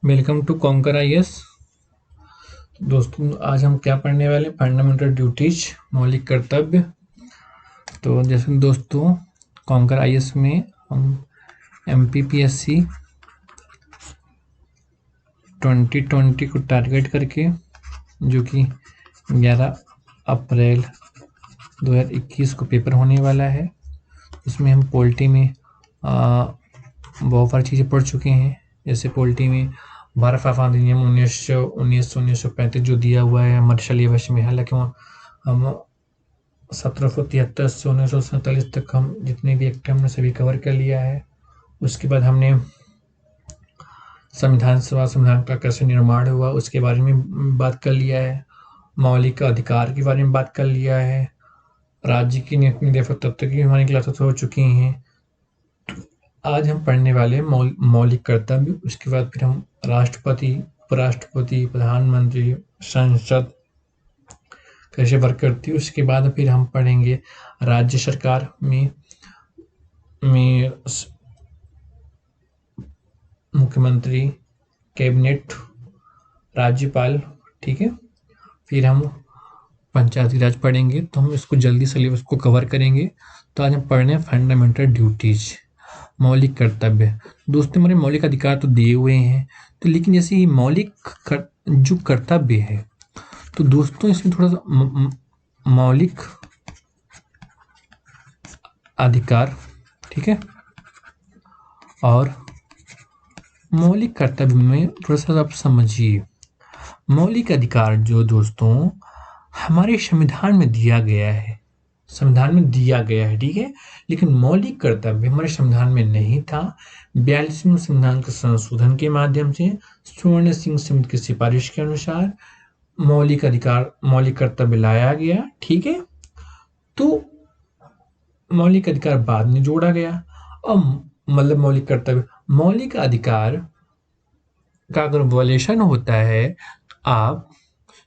Welcome to conquer IAS. दोस्तों आज हम क्या पढ़ने वाले, फंडामेंटल ड्यूटीज, मौलिक कर्तव्य। तो जैसे दोस्तों कॉन्कर आईएएस में हम एमपीपीएससी 2020 को टारगेट करके, जो कि 11 अप्रैल 2021 को पेपर होने वाला है, उसमें हम पोल्टी में बहुत सारी चीज़ें पढ़ चुके हैं। जैसे पोल्टी में भारत फाफा अधिनियम 1935 जो दिया हुआ है हमारे सिलेबस में। हालांकि हम 1773 से 1947 तक हम जितने भी एक्ट हमने सभी कवर कर लिया है। उसके बाद हमने संविधान का कैसे निर्माण हुआ उसके बारे में बात कर लिया है। मौलिक अधिकार के बारे में बात कर लिया है। राज्य की निरपेक्ष तत्व की हमारी क्लासेस हो चुकी हैं। आज हम पढ़ने वाले मौलिक कर्तव्य। उसके बाद फिर हम राष्ट्रपति, उपराष्ट्रपति, प्रधानमंत्री, संसद कैसे वर्क करती है। उसके बाद फिर हम पढ़ेंगे राज्य सरकार में मुख्यमंत्री, कैबिनेट, राज्यपाल, ठीक है। फिर हम पंचायती राज पढ़ेंगे। तो हम इसको जल्दी सिलेबस को कवर करेंगे। तो आज हम पढ़ रहे हैं फंडामेंटल ड्यूटीज, मौलिक कर्तव्य। दोस्तों हमारे मौलिक अधिकार तो दिए हुए हैं, तो लेकिन जैसे ये जो कर्तव्य है, तो दोस्तों इसमें थोड़ा सा मौलिक अधिकार, ठीक है, और मौलिक कर्तव्य में थोड़ा सा आप समझिए। मौलिक अधिकार जो दोस्तों हमारे संविधान में दिया गया है, ठीक है, लेकिन मौलिक कर्तव्य हमारे संविधान में नहीं था। 42वें संविधान के संशोधन के माध्यम से स्वर्ण सिंह समिति की सिफारिश के अनुसार मौलिक कर्तव्य लाया गया, ठीक है। तो मौलिक अधिकार बाद में जोड़ा गया। और मतलब मौलिक अधिकार का अगर वायलेशन होता है तो आप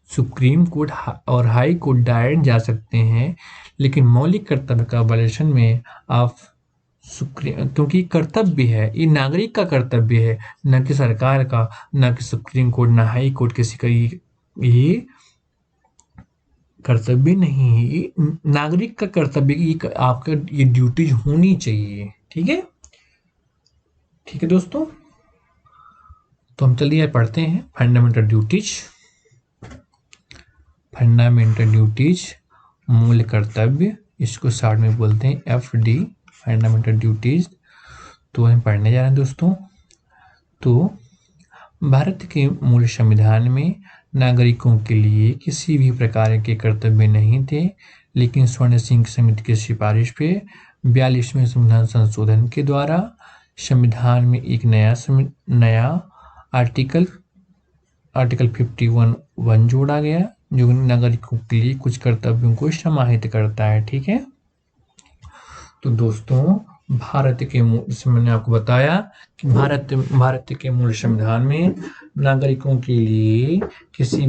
सुप्रीम कोर्ट और हाई कोर्ट डायरेक्ट जा सकते हैं। लेकिन मौलिक कर्तव्य का वायलेशन में आप क्योंकि कर्तव्य है, ये नागरिक का कर्तव्य है, न कि सरकार का, न कि सुप्रीम कोर्ट, न हाई कोर्ट किसी का। ये कर्तव्य नहीं है, ये नागरिक का कर्तव्य। ये आपका ये ड्यूटीज होनी चाहिए, ठीक है। ठीक है दोस्तों, तो हम चलिए पढ़ते हैं फंडामेंटल ड्यूटीज, मूल कर्तव्य। इसको शॉर्ट में बोलते हैं FD, फंडामेंटल ड्यूटीज। तो हम पढ़ने जा रहे हैं दोस्तों। तो भारत के मूल संविधान में नागरिकों के लिए किसी भी प्रकार के कर्तव्य नहीं थे, लेकिन स्वर्ण सिंह समिति की सिफारिश पे 42वें संविधान संशोधन के द्वारा संविधान में एक नया आर्टिकल 51 जोड़ा गया, जो नागरिकों के लिए कुछ कर्तव्यों को समाहित करता है, ठीक है। तो दोस्तों भारत के मैंने आपको बताया कि भारत के मूल संविधान में नागरिकों के लिए किसी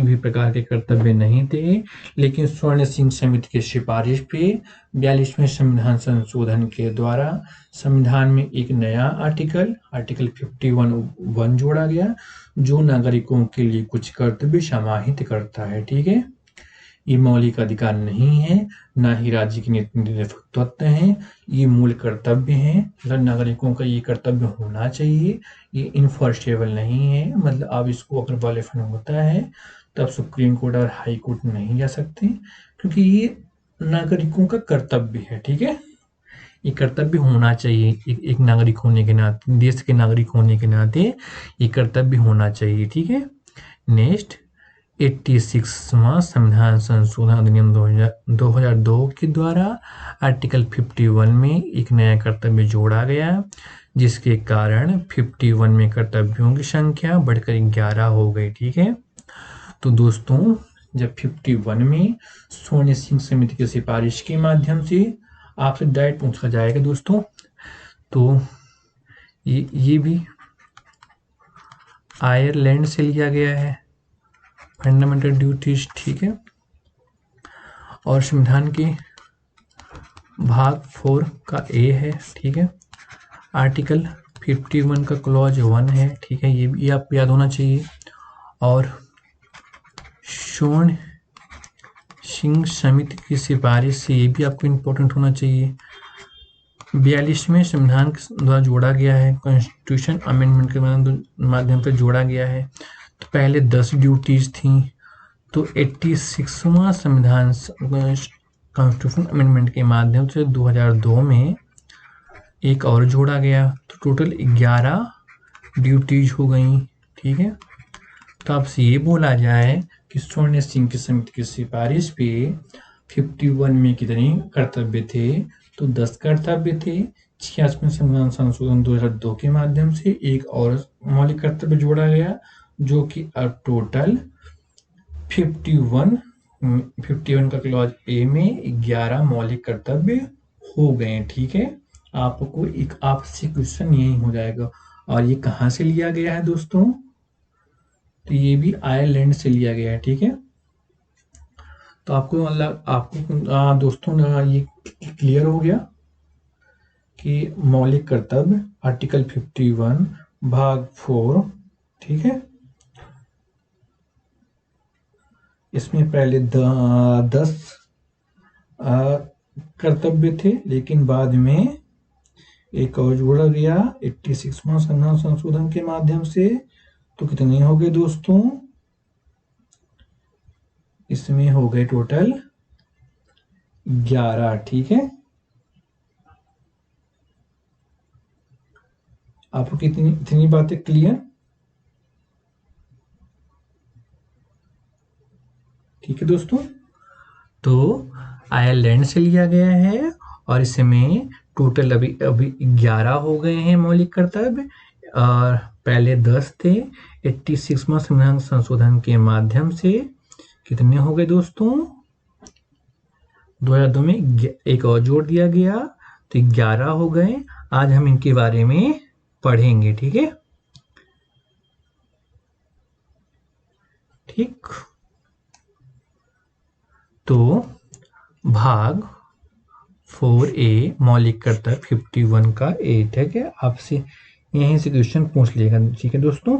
भी प्रकार के कर्तव्य नहीं थे, लेकिन स्वर्ण सिंह समिति की सिफारिश पे 42वें संविधान संशोधन के द्वारा संविधान में एक नया आर्टिकल 51 जोड़ा गया, जो नागरिकों के लिए कुछ कर्तव्य समाहित करता है, ठीक है। ये मौलिक अधिकार नहीं है, ना ही राज्य की निरपेक्षता है, ये मूल कर्तव्य है। मतलब नागरिकों का ये कर्तव्य होना चाहिए, ये इनफॉर्सेबल नहीं है। मतलब आप इसको अगर वायलेशन होता है तब सुप्रीम कोर्ट और हाई कोर्ट नहीं जा सकते, क्योंकि ये नागरिकों का कर्तव्य है, ठीक है। ये कर्तव्य होना चाहिए, एक नागरिक होने के नाते, देश के नागरिक होने के नाते ये कर्तव्य होना चाहिए, ठीक है। नेक्स्ट 86वां संविधान संशोधन अधिनियम 2002 के द्वारा आर्टिकल 51 में एक नया कर्तव्य जोड़ा गया, जिसके कारण 51 में कर्तव्यों की संख्या बढ़कर 11 हो गई, ठीक है। तो दोस्तों जब 51 में स्वर्ण सिंह समिति की सिफारिश के माध्यम से आपसे डायरेक्ट पूछा जाएगा दोस्तों, तो ये भी आयरलैंड से लिया गया है फंडामेंटल ड्यूटीज, ठीक है। और संविधान के भाग 4 का A है, ठीक है। आर्टिकल 51 का क्लॉज 1 है, ठीक है, ये भी आपको याद होना चाहिए। और स्वर्ण सिंह समिति की सिफारिश से, ये भी आपको इम्पोर्टेंट होना चाहिए। 42वें संविधान द्वारा जोड़ा गया है, कॉन्स्टिट्यूशन अमेंडमेंट के माध्यम से जोड़ा गया है। तो पहले 10 ड्यूटीज थी, तो 86वां संविधान कॉन्स्टिट्यूशन अमेंडमेंट के माध्यम से 2002 में एक और जोड़ा गया, तो टोटल 11 ड्यूटीज हो गई, ठीक है। तो आपसे ये बोला जाए कि स्वर्ण सिंह की समिति की सिफारिश पे 51 में कितने कर्तव्य थे, तो 10 कर्तव्य थे। 86वें संविधान संशोधन 2002 के माध्यम से एक और मौलिक कर्तव्य जोड़ा गया, जो कि अब टोटल 51 का क्लॉज ए में 11 मौलिक कर्तव्य हो गए, ठीक है। आपको एक आपसे क्वेश्चन यही हो जाएगा। और ये कहाँ से लिया गया है दोस्तों, तो ये भी आयरलैंड से लिया गया है, ठीक है। तो आपको दोस्तों ये क्लियर हो गया कि मौलिक कर्तव्य आर्टिकल 51 भाग 4, ठीक है। इसमें पहले 10 कर्तव्य थे, लेकिन बाद में एक और जोड़ा गया 86वां संविधान संशोधन के माध्यम से। तो कितने हो गए दोस्तों, इसमें हो गए टोटल 11, ठीक है। आपको कितनी बातें क्लियर, ठीक है दोस्तों। तो आयरलैंड से लिया गया है और इसमें टोटल अभी 11 हो गए हैं मौलिक कर्तव्य, और पहले 10 थे। 86वां संविधान संशोधन के माध्यम से कितने हो गए दोस्तों, 2002 में एक और जोड़ दिया गया, तो 11 हो गए। आज हम इनके बारे में पढ़ेंगे, ठीक है, ठीक। तो भाग 4A मौलिक कर्तव्य 51 का 8 है, क्या आपसे यहीं से क्वेश्चन पूछ लेगा, ठीक है दोस्तों,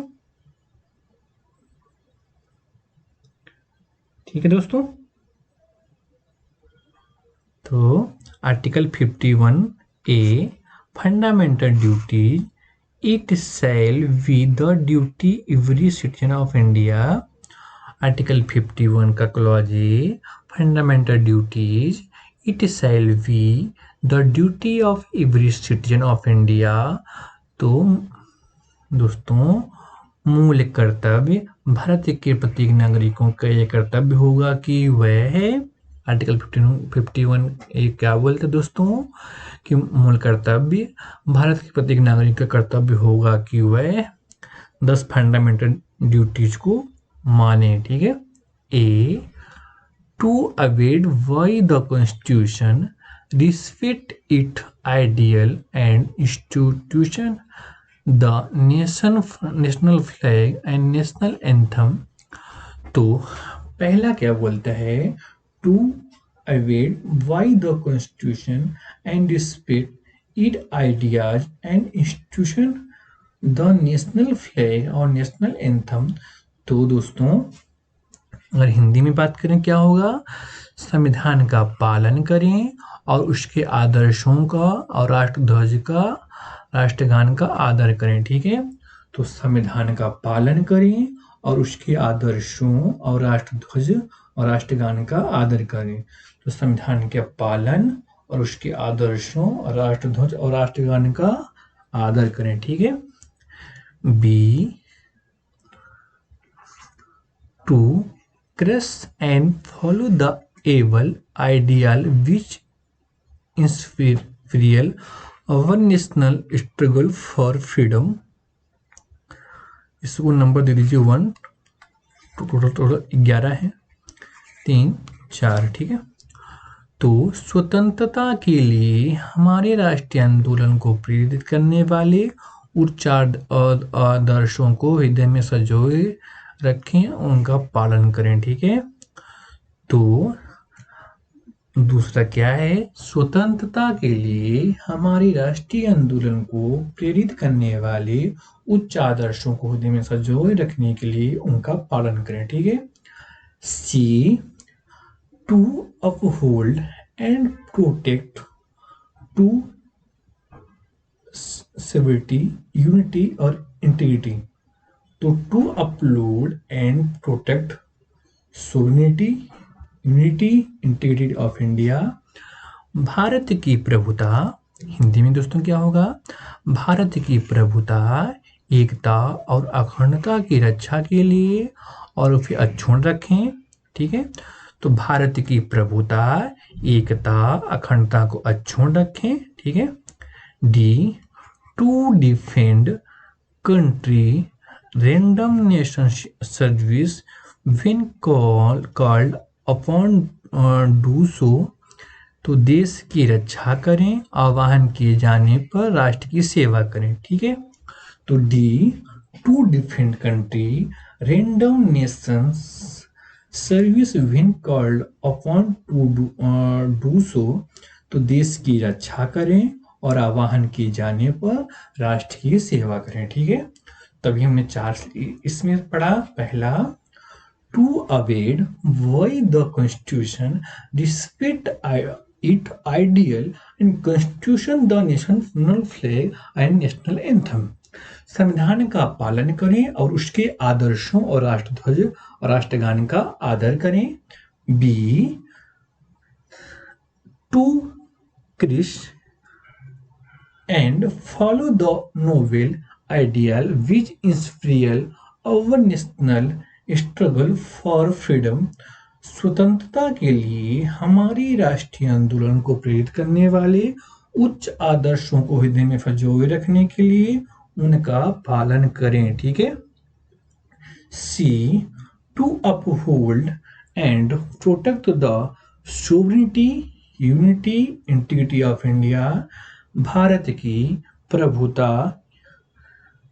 ठीक है दोस्तों। तो article 51A fundamental duties, it shall be the duty every citizen of India. Article 51 का clause A, fundamental duties, it shall be the duty of every citizen of India. तो दोस्तों मूल कर्तव्य भारत के प्रत्येक नागरिकों का यह कर्तव्य होगा कि वह आर्टिकल 51 एक क्या बोलते दोस्तों, कि मूल कर्तव्य भारत के प्रत्येक नागरिक का कर्तव्य होगा कि वह 10 फंडामेंटल ड्यूटीज को माने, ठीक है। A, to abide by the constitution, respect it ideal and institution, the national flag and national anthem. तो पहला क्या बोलता है, to abide by the constitution and respect it ideas and institution, the national flag और national anthem. तो दोस्तों अगर हिंदी में बात करें क्या होगा, संविधान का पालन करें और उसके आदर्शों का और राष्ट्रध्वज का, राष्ट्रगान का आदर करें, ठीक है। तो संविधान का पालन करें और उसके आदर्शों और राष्ट्रध्वज और राष्ट्रगान का आदर करें। तो संविधान के पालन और उसके आदर्शों और राष्ट्रध्वज और राष्ट्रगान का आदर करें, ठीक है। B, to cherish and follow the noble ideal which inspired our national struggle for freedom. इसको नंबर दे दीजिए 1, टोटल 11 है, 3, 4, ठीक है। तो स्वतंत्रता के लिए हमारे राष्ट्रीय आंदोलन को प्रेरित करने वाले उच्च आदर्शों को हृदय में संजोए रखें, उनका पालन करें, ठीक है। तो दूसरा क्या है, स्वतंत्रता के लिए हमारी राष्ट्रीय आंदोलन को प्रेरित करने वाले उच्च आदर्शों को हृदय में संजोए रखने के लिए उनका पालन करें। ठीक है। C, to uphold and protect to सिविटी, यूनिटी और इंटीग्रिटी। तो to uphold and protect sovereignty, unity, integrity of India. Bharat की प्रभुता, हिंदी में दोस्तों क्या होगा, भारत की प्रभुता, एकता और अखंडता की रक्षा के लिए और उसे अक्षुण्ण रखें। ठीक है। तो भारत की प्रभुता, एकता, अखंडता को अक्षुण्ण रखें। ठीक है। D, to defend country random nation service when called upon do so। तो देश की रक्षा करें, आह्वान किए जाने पर राष्ट्र की सेवा करें। ठीक है। तो D, to defend country random nation service when called upon to do so. तो देश की रक्षा करें और आह्वान किए जाने पर राष्ट्र की सेवा करें। ठीक है। तभी हमने चार इसमें पढ़ा। पहला, to abide by the constitution respect it ideal and constitution the national flag and national anthem. संविधान का पालन करें और उसके आदर्शों और राष्ट्रध्वज और राष्ट्रगान का आदर करें। B, to cherish and follow the noble ideal which inspire our national struggle for freedom। स्वतंत्रता के लिए हमारी राष्ट्रीय आंदोलन को प्रेरित करने वाले उच्च आदर्शों को हृदय में संजोए रखने के लिए उनका पालन करें। ठीक है। C, to uphold and protect the sovereignty, unity, integrity of India. Bharat की प्रभुता,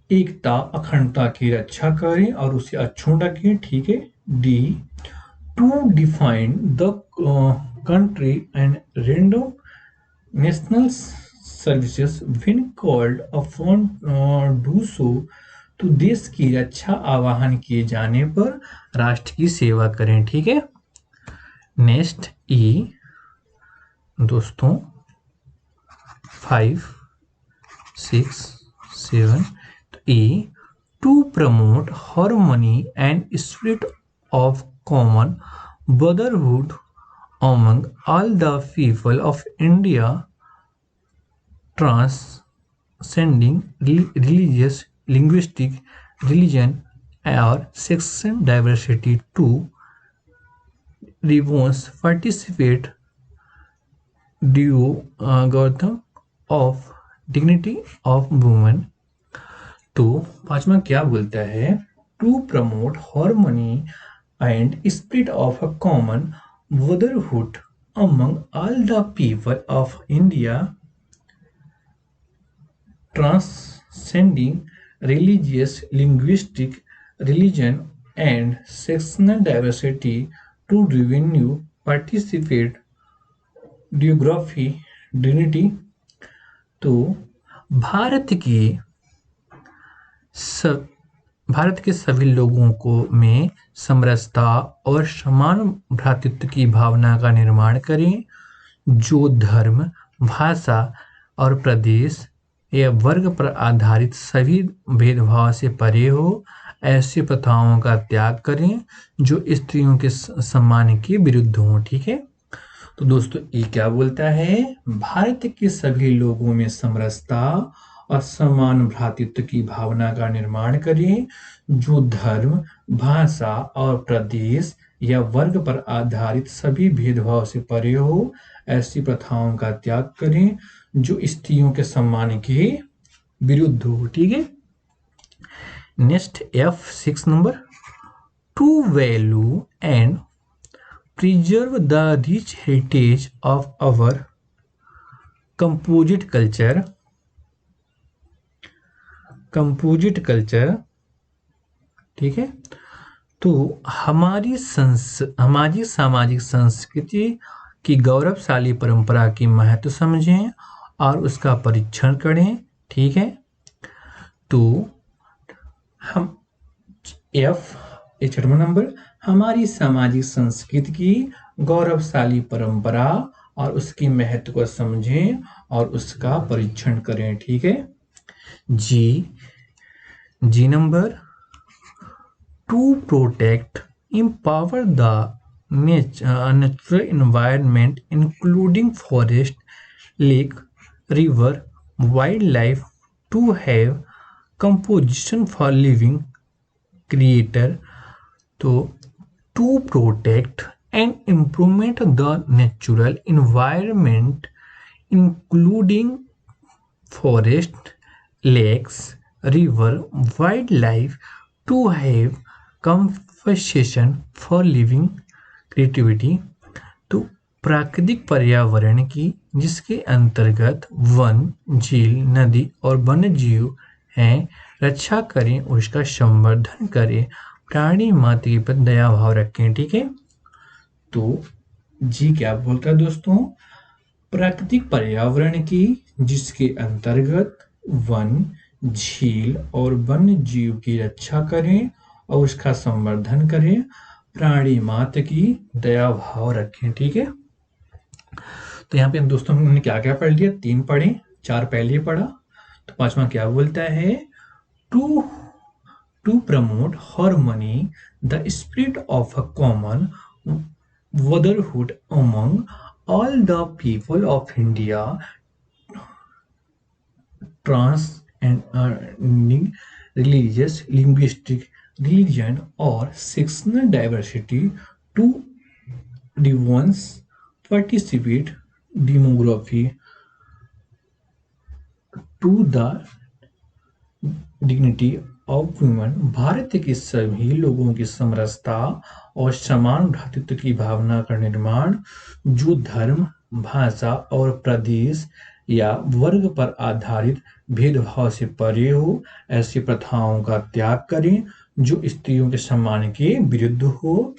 एकता, अखंडता की रक्षा करें और उसे अक्षुण्ण रखें। ठीक है। D, to define the country and random national services when called upon do so. तो देश की रक्षा, आह्वान किए जाने पर राष्ट्र की सेवा करें। ठीक है। नेक्स्ट ई दोस्तों 5, 6, 7 A, to promote harmony and spirit of common brotherhood among all the people of India, transcending religious, linguistic, religion or section diversity to reverse participate due Gautam of dignity of women। तो पांचवा क्या बोलता है, to promote harmony and spirit of a common brotherhood among all the people of India, transcending religious, linguistic, religion and sectional diversity to revenue participate geography dignity. तो भारत के सभी लोगों को में समरसता और समान भ्रातृत्व की भावना का निर्माण करें, जो धर्म, भाषा और प्रदेश या वर्ग पर आधारित सभी भेदभाव से परे हो। ऐसी प्रथाओं का त्याग करें जो स्त्रियों के सम्मान के विरुद्ध हो। ठीक है। तो दोस्तों ये क्या बोलता है, भारत के सभी लोगों में समरसता और समान भ्रातृत्व की भावना का निर्माण करें, जो धर्म, भाषा और प्रदेश या वर्ग पर आधारित सभी भेदभाव से परे हो। ऐसी प्रथाओं का त्याग करें जो स्त्रियों के सम्मान के विरुद्ध हो। ठीक है। Next F6 number, to value and preserve the rich heritage of our composite culture. ठीक है। तो हमारी सामाजिक संस्कृति की गौरवशाली परंपरा की महत्व समझें और उसका परीक्षण करें। ठीक है, तो हम एफ 6वां नंबर, हमारी सामाजिक संस्कृति की गौरवशाली परंपरा और उसकी महत्व को समझें और उसका परीक्षण करें। ठीक है, G number, to protect empower the natural environment including forest, lake, river, wildlife to have composition for living creator. तो to protect and improvement the natural environment including forest, lakes, river, wildlife to have compensation for living creativity. तो प्राकृतिक पर्यावरण की जिसके अंतर्गत one, झील, नदी और वन्य जीव हैं रक्षा करें, उसका संवर्धन करें, प्राणी मात्र के प्रति दया भाव रखें। ठीक है, तो जी क्या बोलता है दोस्तों, प्राकृतिक पर्यावरण की जिसके अंतर्गत वन, झील और वन्य जीव की रक्षा करें और उसका संवर्धन करें, प्राणी मात्र की दया भाव रखें। ठीक है, तो यहाँ पे दोस्तों हमने क्या क्या पढ़ लिया, 3 पढ़े, 4 पहले पढ़ा, तो 5वां क्या बोलता है, to promote harmony the spirit of a common brotherhood among all the people of India, transcending religious, linguistic, religion or sectional diversity to diverse participate demography to the dignity of women. Bharat के सभी लोगों की समरसता और समान भ्रातृत्व की भावना का निर्माण, जो धर्म, भाषा और प्रदेश या वर्ग पर आधारित भेदभाव से परे हो, ऐसी प्रथाओं का त्याग करें जो स्त्रियों के सम्मान के विरुद्ध हो।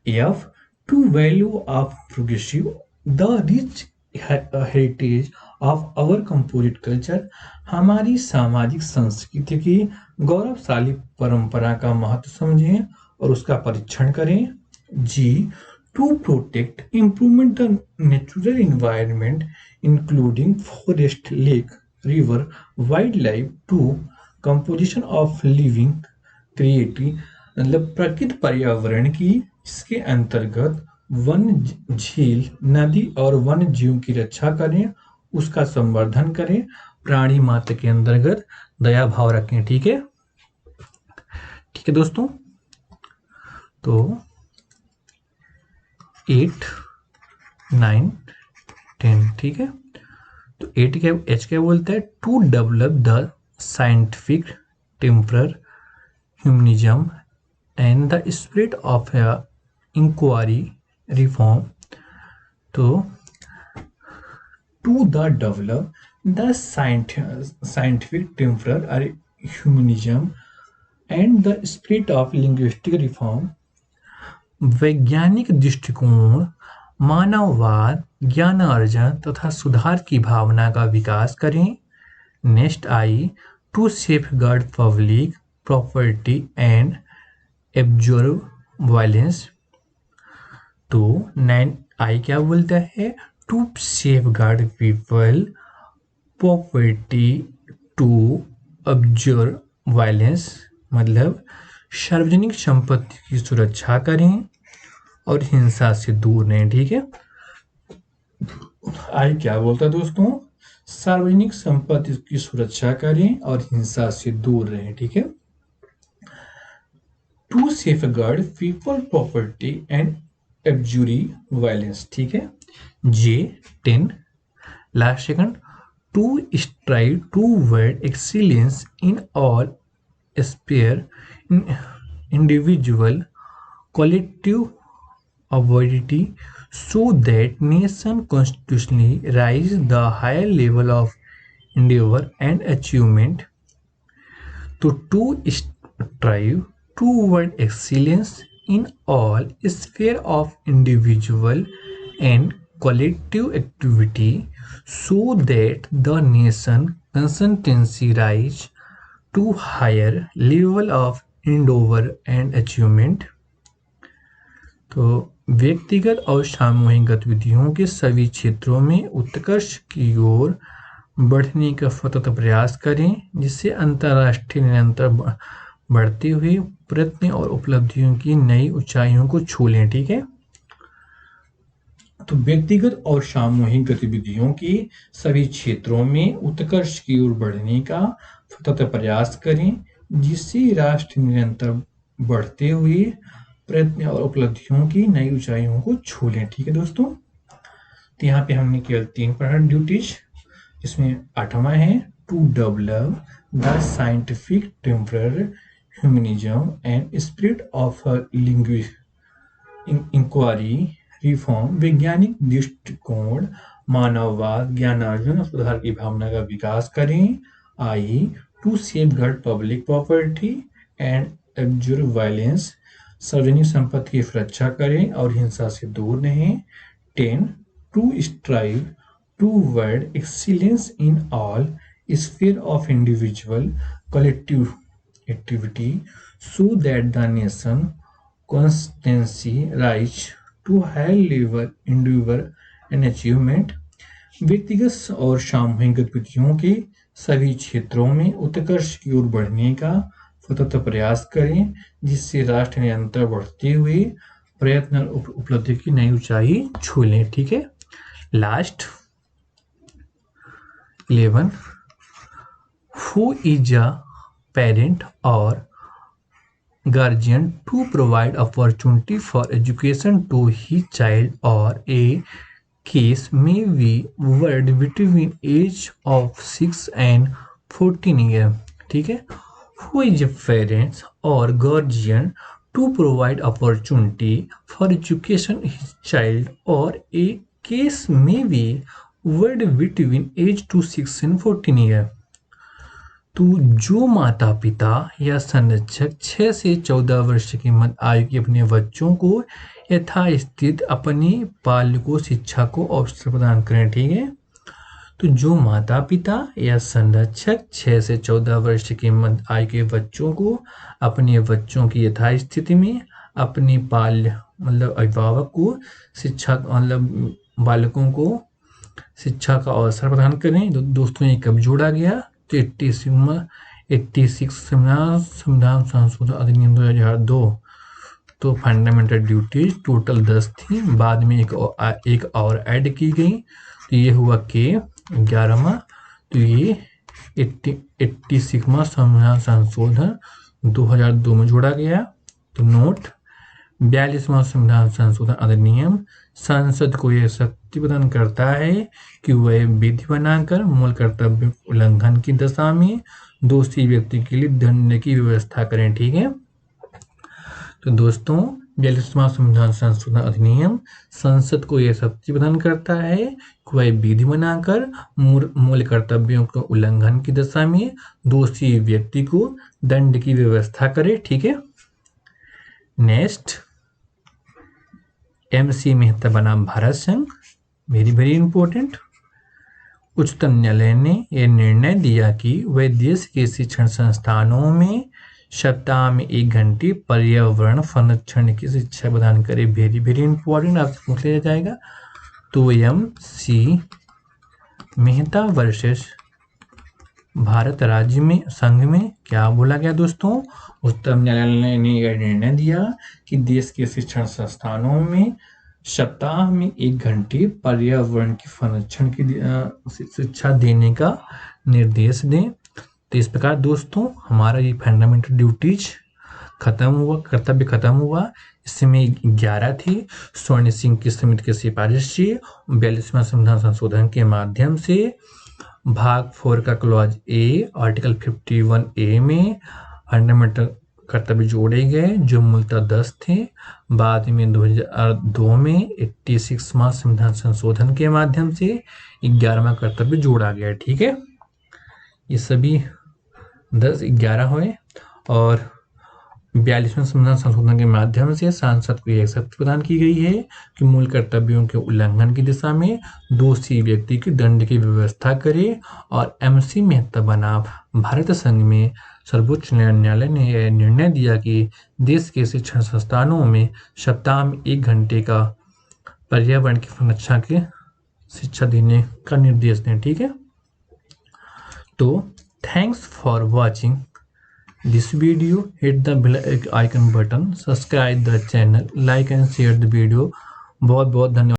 F to value of progressive the rich heritage of our composite culture, हमारी सामाजिक संस्कृति की गौरवशाली परंपरा का महत्व समझें और उसका परीक्षण करें। G to protect improvement the natural environment including forest, lake, river, wildlife to compassion of living creative, मतलब प्रकृति पर्यावरण की इसके अंतर्गत वन, झील, नदी और वन्य जीव की रक्षा करें, उसका संवर्धन करें, प्राणी मात्र के अंतर्गत दया भाव रखें। ठीक है, ठीक है दोस्तों, तो 8, 9, 10, ठीक है, तो 8 क्या, H क्या बोलता है, to develop the scientific temper humanism and the spirit of inquiry reform. तो to the develop the scientific temper humanism and the spirit of linguistic reform, वैज्ञानिक दृष्टिकोण, मानववाद, ज्ञान अर्जन तथा सुधार की भावना का विकास करें। Next I, to safeguard public property and absorb violence. तो 9 आई क्या बोलता है, to safeguard people property to observe violence, मतलब सार्वजनिक संपत्ति की सुरक्षा करें और हिंसा से दूर रहें। ठीक है, आई क्या बोलता है दोस्तों, सार्वजनिक संपत्ति की सुरक्षा करें और हिंसा से दूर रहें। ठीक है, to safeguard people property and abjure violence. ठीक है, J10 last second, to strive towards excellence in all sphere individual, collective ability so that nation constitutionally rise the higher level of endeavor and achievement. To strive toward excellence in all sphere of individual and collective activity so that the nation consistency rise to higher level of endeavor and achievement। तो व्यक्तिगत और सामूहिक गतिविधियों के सभी क्षेत्रों में उत्कर्ष की ओर बढ़ने का सतत प्रयास करें, जिससे अंतर्राष्ट्रीय निरंतर बढ़ते हुए प्रयत्न और उपलब्धियों की नई ऊंचाइयों को छू लें। ठीक है, तो व्यक्तिगत और सामूहिक गतिविधियों के सभी क्षेत्रों में उत्कर्ष की ओर बढ़ने का सतत प्रयास करें, जिससे राष्ट्र निरंतर बढ़ते हुए प्रयत्न और उपलब्धियों की नई ऊंचाइयों को छू लें। ठीक है दोस्तों, तो यहाँ पे हमने केवल 3 पढ़ा ड्यूटीज, इसमें 8वां है to develop the scientific temper humanism and spirit of linguistic inquiry reform, वैज्ञानिक दृष्टिकोण, मानववाद, ज्ञानार्जन और सुधार की भावना का विकास करें। I to safeguard public property and abjure violence, सार्वजनिक संपत्ति की सुरक्षा करें और हिंसा से दूर रहें। 10 to strive toward excellence in all sphere of individual collective activity so that the nation constancy rise to high level endeavor and achievement। व्यक्तिगत और सामूहिक गतिविधियों के सभी क्षेत्रों में उत्कर्ष की ओर बढ़ने का सतत प्रयास करें, जिससे राष्ट्र निरंतर बढ़ते हुए प्रयत्न और उपलब्धि की नई ऊंचाई छू लें। ठीक है, last 11 who is a parent और guardian to provide opportunity for education to his child, or a case may be word between age of 6 and 14 years। ठीक है, who is a parent or guardian to provide opportunity for education his child, or a case may be word between age to 6 and 14 years। तो जो माता पिता या संरक्षक 6 से 14 वर्ष की मध्य आयु के अपने बच्चों को यथास्थित अपने बालकों शिक्षा को अवसर प्रदान करें। ठीक है, तो जो माता पिता या संरक्षक 6 से 14 वर्ष की मध्य आयु के बच्चों को अपने बच्चों की यथास्थिति में अपने मतलब अभिभावक को शिक्षा मतलब बालकों को शिक्षा का अवसर प्रदान करें। तो दोस्तों ये कब जोड़ा गया? तो 86 संविधान संशोधन अधिनियम 2002। तो फंडामेंटल ड्यूटीज टोटल 10 थी, बाद में एक और ऐड की गई, तो ये हुआ के 11वां। तो ये 86वां संविधान संशोधन 2002 में जोड़ा गया। तो नोट 42वां संविधान संशोधन अधिनियम संसद को यह शक्ति प्रदान करता है कि वह विधि बनाकर मूल कर्तव्य उल्लंघन की दशा में दोषी व्यक्ति के लिए दंड की व्यवस्था करें। ठीक है, तो दोस्तों 42वां संविधान संशोधन अधिनियम संसद को यह शक्ति प्रदान करता है कि वह विधि बनाकर मूल कर्तव्यों के उल्लंघन की दशा में दोषी व्यक्ति को दंड की व्यवस्था करे। ठीक है, नेक्स्ट MC मेहता बनाम भारत संघ, वेरी इंपॉर्टेंट। उच्चतम न्यायालय ने यह निर्णय दिया कि वह देश के शिक्षण संस्थानों में सप्ताह में 1 घंटे पर्यावरण संरक्षण की शिक्षा प्रदान करे। वेरी इंपॉर्टेंट, आपसे पूछ लिया जाएगा। तो MC मेहता वर्सेस भारत राज्य में संघ में क्या बोला गया दोस्तों? उच्चतम न्यायालय ने यह निर्णय दिया कि देश के शिक्षण संस्थानों में सप्ताह में 1 घंटे पर्यावरण की संरक्षण की शिक्षा देने का निर्देश दें। तो इस प्रकार दोस्तों हमारा ये फंडामेंटल ड्यूटीज खत्म हुआ, कर्तव्य खत्म हुआ। इसमें 11 थी। स्वर्ण सिंह की समिति की सिफारिश से 42वां संविधान संशोधन के माध्यम से भाग 4 का क्लॉज ए आर्टिकल 51A में फंडामेंटल कर्तव्य जोड़े गए, जो मूलतः 10 थे। बाद में 2002 में 86वां संविधान संशोधन के माध्यम से 11वां कर्तव्य जोड़ा गया। ठीक है, ये सभी 10-11 हुए। और 42वें संविधान संशोधन के माध्यम से सांसद को एक शक्ति प्रदान की गई है कि मूल कर्तव्यों के उल्लंघन की दिशा में दोषी व्यक्ति के दंड की व्यवस्था करे। और MC मेहता बनाम भारत संघ में सर्वोच्च न्यायालय ने यह निर्णय दिया कि देश के शिक्षण संस्थानों में सप्ताह में 1 घंटे का पर्यावरण की संरक्षण की शिक्षा देने का निर्देश दें। ठीक है, तो thanks for watching this video. Hit the bell icon button, subscribe the channel, like and share the video. बहुत बहुत धन्यवाद।